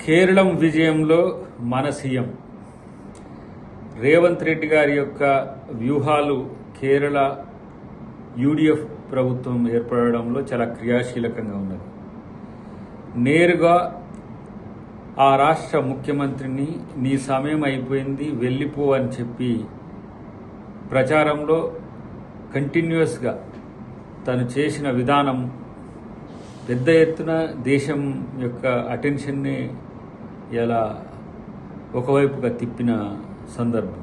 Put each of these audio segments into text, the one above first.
కేరళం విజయంలో మన సీఎం రేవంత్ రెడ్డి గారి యొక్క వ్యూహాలు కేరళ యూడీఎఫ్ ప్రభుత్వం ఏర్పడడంలో చాలా క్రియాశీలకంగా ఉన్నది. నేరుగా ఆ రాష్ట్ర ముఖ్యమంత్రిని నీ సమయం అయిపోయింది వెళ్ళిపో అని చెప్పి ప్రచారంలో కంటిన్యూస్గా తను చేసిన విధానం పెద్ద ఎత్తున దేశం యొక్క అటెన్షన్ని ఎలా ఒకవైపుగా తిప్పిన సందర్భం.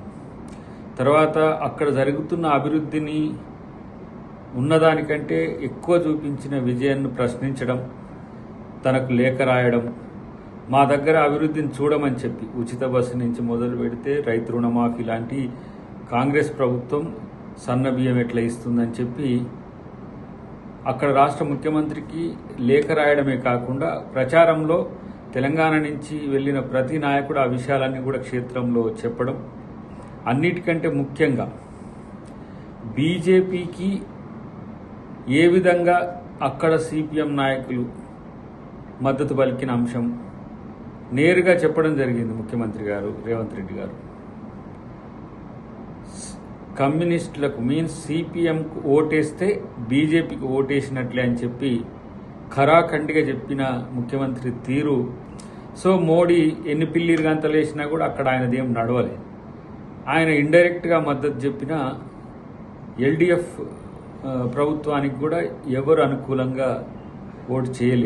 తర్వాత అక్కడ జరుగుతున్న అభివృద్ధిని ఉన్నదానికంటే ఎక్కువ చూపించిన విజయాన్ని ప్రశ్నించడం, తనకు లేఖ రాయడం, మా దగ్గర అభివృద్ధిని చూడమని చెప్పి ఉచిత బస్సు నుంచి మొదలు పెడితే రైతు రుణమాఫీ లాంటి కాంగ్రెస్ ప్రభుత్వం సన్న బియ్యం ఎట్లా ఇస్తుందని చెప్పి అక్కడ రాష్ట్ర ముఖ్యమంత్రికి లేఖ రాయడమే కాకుండా ప్రచారంలో తెలంగాణ నుంచి వెళ్ళిన ప్రతి నాయకుడు ఆ విషయాలన్నీ కూడా క్షేత్రంలో చెప్పడం, అన్నిటికంటే ముఖ్యంగా బీజేపీకి ఏ విధంగా అక్కడ సిపిఎం నాయకులు మద్దతు పలికిన అంశం నేరుగా చెప్పడం జరిగింది. ముఖ్యమంత్రి గారు రేవంత్ రెడ్డి గారు కమ్యూనిస్టులకు మీన్స్ సిపిఎంకు ఓటేస్తే బీజేపీకి ఓటేసినట్లే అని చెప్పి ఖరాఖండిగా చెప్పిన ముఖ్యమంత్రి తీరు. సో మోడీ ఎన్ని పిల్లిరు గంతలు వేసినా కూడా అక్కడ ఆయనది ఏం నడవలేదు. ఆయన ఇండైరెక్ట్గా మద్దతు చెప్పిన ఎల్డీఎఫ్ ప్రభుత్వానికి కూడా ఎవరు అనుకూలంగా ఓటు చేయలేదు.